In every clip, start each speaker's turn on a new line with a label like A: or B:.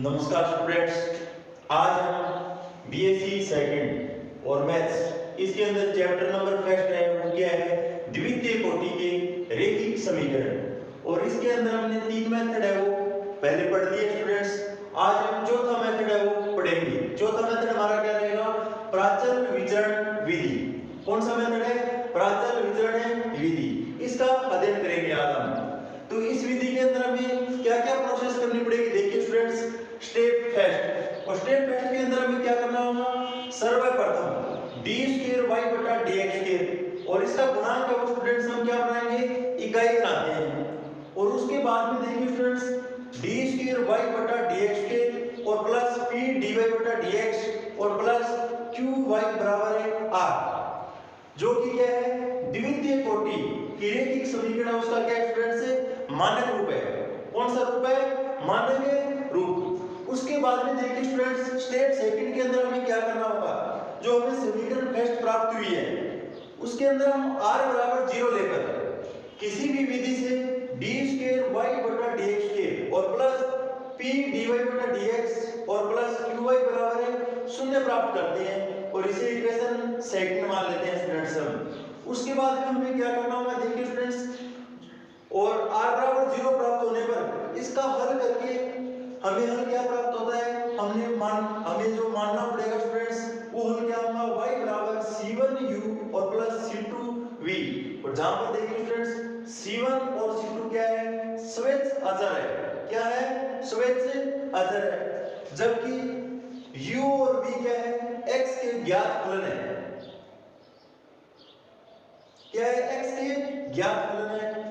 A: नमस्कार स्टूडेंट्स। आज हम बीएससी सेकंड और मैथ्स इसके अंदर चैप्टर नंबर फर्स्ट है वो क्या है, द्वितीय कोटि के रैखिक समीकरण। और इसके अंदर हमने तीन मेथड है वो पहले पढ़ लिए स्टूडेंट्स। आज हम चौथा मेथड है वो पढ़ेंगे। चौथा मेथड हमारा क्या रहेगा, प्राचल विचरण विधि। कौन सा मेथड है, प्राचल विचरण विधि। इसका अध्ययन करेंगे आज हम। तो इस विधि के अंदर हमें क्या क्या प्रोसेस करनी पड़ेगी, देखिए स्टूडेंट्स। स्टेप फर्स्ट, और स्टेप फर्स्ट के अंदर हमें क्या करना होगा, सर्वप्रथम डी स्क्वायर वाई बटा डी एक्स स्क्वायर, और इसका गुणांक है वो स्टूडेंट्स हम क्या बनाएंगे, इकाई बनाते हैं। और उसके बाद में देखिए स्टूडेंट्स, डी स्क्वायर वाई बटा डी एक्स स्क्वायर और प्लस पी डी वाई बटा डी एक्स और प्लस क्यू वाई बराबर है आर, जो कि क्या है, द्वितीय कोटि की रैखिक समीकरण। उसका क्या है स्टूडेंट्स, मानक रूप है। कौन सा रूप है, मानक रूप। उसके बाद में देखिए स्टूडेंट्स, स्टेप सेकंड के अंदर हमें क्या करना होगा, जो हमें समीकरण फर्स्ट प्राप्त हुई है उसके अंदर हम r बराबर 0 लेकर किसी भी विधि से डी स्क्वायर वाई बटा डी एक्स स्क्वायर और प्लस पी डी वाई बटा डी एक्स और प्लस क्यू वाई बराबर है 0 प्राप्त करते हैं, और इसे इक्वेशन सेकंड मान लेते हैं स्टूडेंट्स हम। उसके बाद में हमें क्या करना होगा, देखिए स्टूडेंट्स, और r बराबर 0 प्राप्त होने पर इसका हल करके हमें हल क्या प्राप्त होता है, हमें जो मानना पड़ेगा स्टूडेंट्स, वो हल क्या होगा, y बराबर c1u और प्लस c2v। और जहां पर देखिए स्टूडेंट्स, c1 और c2 क्या है, स्वेच्छ अचर है। क्या है, स्वेच्छ अचर है। जबकि u और v क्या है, x के ज्ञात फलन है। क्या है, x के ज्ञात फलन है।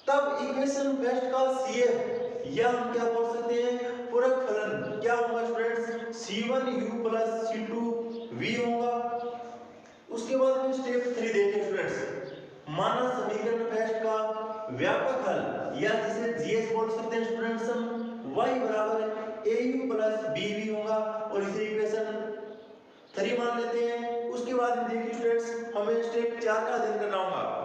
A: तब इक्वेशन फर्स्ट का CF या हम क्या बोल सकते हैं, पूरक फलन क्या होगा स्टूडेंट्स, c1u प्लस c2v होगा। उसके बाद में स्टेप 3 देखिए स्टूडेंट्स, माना समीकरण फर्स्ट का व्यापक हल, या जिसे जीएस बोल सकते हैं स्टूडेंट्स हम, y बराबर au प्लस bv होगा, और इसे इक्वेशन 3 मान लेते हैं। उसके बाद में देखिए स्टूडेंट्स, हमें स्टेप 4 का अध्ययन करना होगा।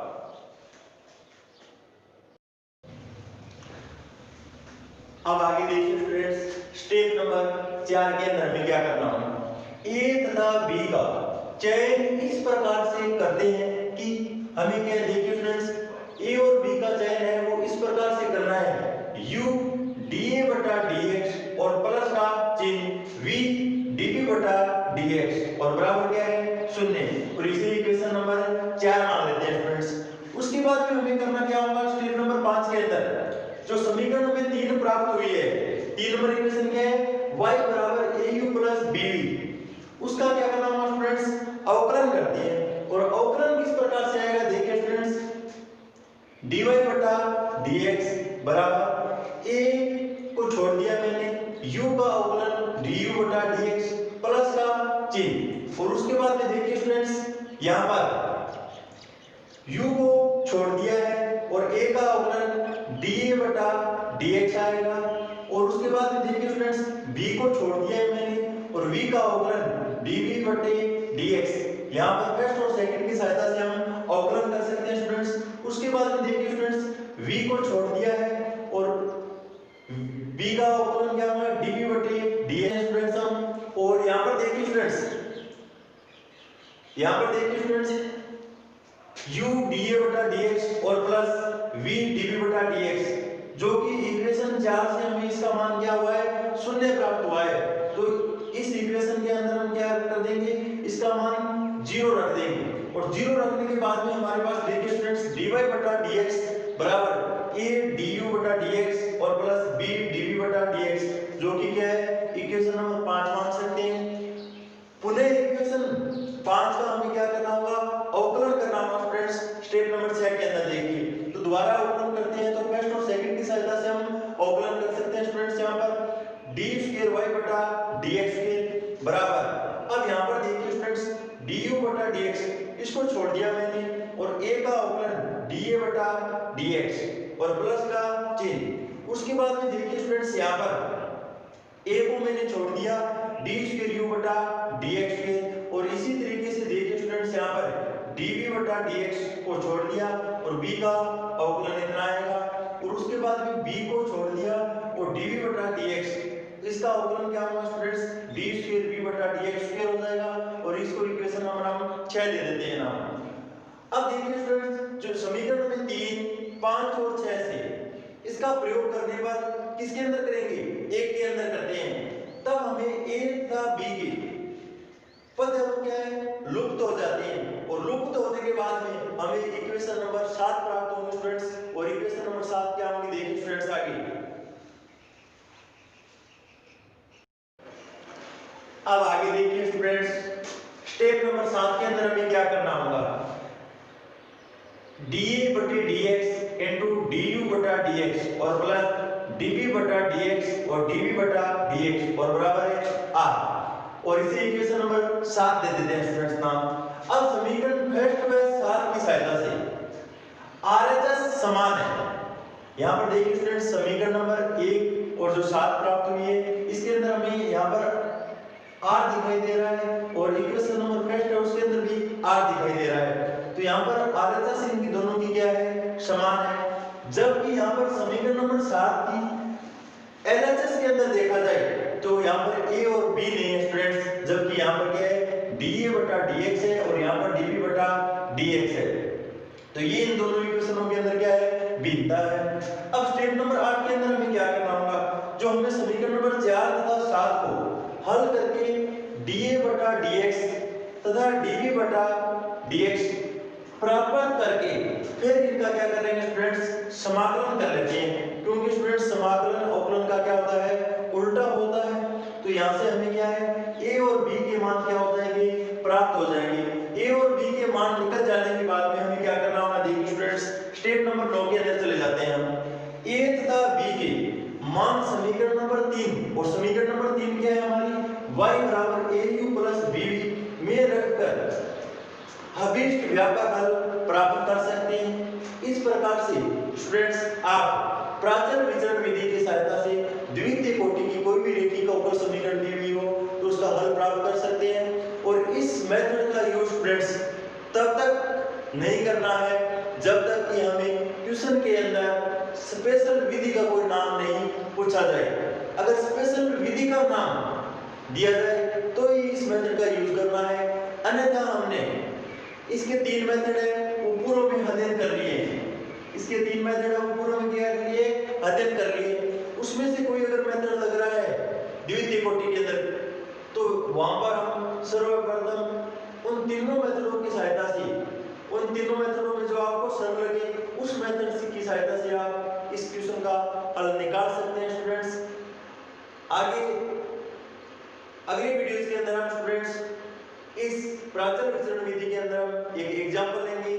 A: अब आगे देखिए स्टूडेंट्स, स्टेप नंबर 4 के अंदर हमें क्या करना होगा, ए तथा बी का चयन इस प्रकार से करते हैं कि हमें क्या, देखिए स्टूडेंट्स, ए और बी का चयन है वो इस प्रकार से करना है, u dA बटा dx और प्लस का चिन्ह v dp बटा dx और बराबर क्या है 0, और इसे इक्वेशन नंबर 4 मान लेते हैं स्टूडेंट्स। उसके बाद में हमें करना क्या होगा, स्टेप नंबर 5 के अंदर जो समीकरण हमें 3 प्राप्त हुई है, 3 नंबर इक्वेशन क्या है, y बराबर au प्लस bv, उसका क्या करना होगा स्टूडेंट्स, अवकलन करते हैं। और अवकलन किस प्रकार से आएगा, देखिए स्टूडेंट्स, dy बटा dx बराबर a को छोड़ दिया मैंने, u का अवकलन du बटा dx प्लस का चिन्ह, और उसके बाद में देखिए स्टूडेंट्स, यहाँ पर u को छोड़ दिया है और a का अवकलन dA बटा dx आएगा, और उसके बाद में देखिए स्टूडेंट्स, b को छोड़ दिया है मैंने और v का अवकलन dv बटे dx। यहाँ पर फर्स्ट और सेकंड की सहायता से हम अवकलन कर सकते हैं स्टूडेंट्स। उसके बाद में देखिए स्टूडेंट्स, v को छोड़ दिया है और b का अवकलन क्या होगा, dv बटे dx स्टूडेंट्स हम। और यहाँ पर देखिए स्टूडेंट्स, u dA बटा dx और प्लस v dv बटा dx, जो कि इक्वेशन 4 से हमें इसका मान क्या हुआ है, 0 प्राप्त हुआ है। तो इस इक्वेशन के अंदर हम क्या कर देंगे, इसका मान 0 रख देंगे, और 0 रखने के बाद में हमारे पास देखिए स्टूडेंट्स, dy बटा dx बराबर a du बटा dx और प्लस b dv बटा dx, जो कि क्या है, इक्वेशन नंबर 5 मान सकते हैं। पुनः इक्वेशन 5 का हमें क्या करना होगा, अवकलन करना होगा स्टूडेंट्स। स्टेप नंबर 6 के अंदर देखिए, तो दोबारा अवकलन करते हैं, तो फर्स्ट और सेकंड की सहायता से हम अवकलन कर सकते हैं स्टूडेंट्स। यहाँ पर डी स्क्वायर वाई बटा डी एक्स स्क्वायर बराबर, अब यहाँ पर देखिए स्टूडेंट्स, डी यू बटा डी एक्स इसको छोड़ दिया मैंने, और a का अवकलन डी ए बटा डी एक्स और प्लस का चिन्ह। उसके बाद में देखिए स्टूडेंट्स, यहाँ पर a को मैंने छोड़ दिया, डी स्क्वायर यू बटा डी एक्स स्क्वायर, और इसी तरीके से देखिए स्टूडेंट्स, यहाँ पर dv बटा dx को छोड़ दिया और b का अवकलन इतना आएगा, और उसके बाद में b को छोड़ दिया और dv बटा dx इसका अवकलन क्या होगा स्टूडेंट्स, डी स्क्वायर बी बटा डी एक्स स्क्वायर हो जाएगा और इसको इक्वेशन नंबर हम 6 दे देते हैं नाम। अब देखिए स्टूडेंट्स, जो समीकरण में 3, 5 और 6 से इसका प्रयोग करने पर किसके अंदर करेंगे, एक के अंदर करते हैं, तब हमें ए तथा बी के पद अब क्या है, लुप्त हो जाते हैं और लुप्त होने के बाद में हमें इक्वेशन नंबर 7 प्राप्त होंगे स्टूडेंट्स। और इक्वेशन नंबर 7 क्या होंगे देखिए स्टूडेंट्स आगे। अब आगे देखिए स्टूडेंट्स, स्टेप नंबर 7 के अंदर हमें क्या करना होगा, dA बटे dx इनटू du बटा dx और प्लस dv बटा dx और dv बटा dx और बराबर है r, और इसे इक्वेशन नंबर 7 दे देते हैं स्टूडेंट्स नाम। अब समीकरण फर्स्ट व 7 की सहायता से RHS समान है। यहाँ पर देखिए स्टूडेंट्स, समीकरण नंबर 1 और जो 7 प्राप्त हुई है इसके अंदर हमें यहाँ पर r दिखाई दे रहा है और इक्वेशन नंबर फर्स्ट है उसके अंदर भी r दिखाई दे रहा है। तो यहाँ पर RHS इनकी दोनों की क्या है, समान है। जबकि यहाँ पर समीकरण नंबर 7 की LHS के अंदर देखा जाए तो यहाँ पर a और b नहीं है स्टूडेंट्स, जबकि यहाँ पर क्या है, dA बटा dx है और यहाँ पर dv बटा dx है। तो ये इन दोनों इक्वेशनों के अंदर क्या है, भिन्नता है। अब स्टेप नंबर 8 के अंदर हमें क्या करना होगा, जो हमने समीकरण नंबर 4 तथा 7 को हल करके dA बटा dx तथा dv बटा dx प्राप्त करके फिर इनका क्या करेंगे स्टूडेंट्स, समाकलन कर लेते हैं, क्योंकि स्टूडेंट्स समाकलन अवकलन का क्या होता है, उल्टा होता है। तो यहाँ से हमें क्या है, a और b के मान क्या हो जाएंगे, प्राप्त हो जाएंगे। a और b के मान निकल जाने के बाद में हमें क्या करना होगा देखिए स्टूडेंट्स, स्टेप नंबर 9 के अंदर चले जाते हैं हम। a तथा b के मान समीकरण नंबर 3 और समीकरण नंबर 3 क्या है हमारी, y बराबर au प्लस bv में रखकर अभीष्ट व्यापक हल प्राप्त कर सकते हैं। इस प्रकार से स्टूडेंट्स आप प्राचल विचरण विधि की सहायता से द्वितीय कोटि की कोई भी रेखी का ऊपर समीकरण दी हुई हो तो उसका हल प्राप्त कर सकते हैं। और इस मेथड का यूज स्टूडेंट्स तब तक नहीं करना है जब तक कि हमें ट्यूशन के अंदर स्पेशल विधि का कोई नाम नहीं पूछा जाए। अगर स्पेशल विधि का नाम दिया जाए तो ही इस मेथड का यूज करना है, अन्यथा हमने इसके 3 मेथड है वो पूर्व में अध्ययन कर लिए हैं। इसके 3 मेथड है वो पूर्व में क्या कर लिए, अध्ययन कर लिए। उसमें से कोई अगर मेथड लग रहा है द्वितीय कोटि के अंदर तो वहां पर हम सर्वप्रथम उन तीनों मेथडों की सहायता से, उन तीनों मेथडों में जो आपको सरल लगे उस मेथड की सहायता से आप इस क्वेश्चन का हल निकाल सकते हैं स्टूडेंट्स। आगे अगले वीडियोस के अंदर हम स्टूडेंट्स इस प्राचल विचरण विधि के अंदर हम एक एग्जांपल लेंगे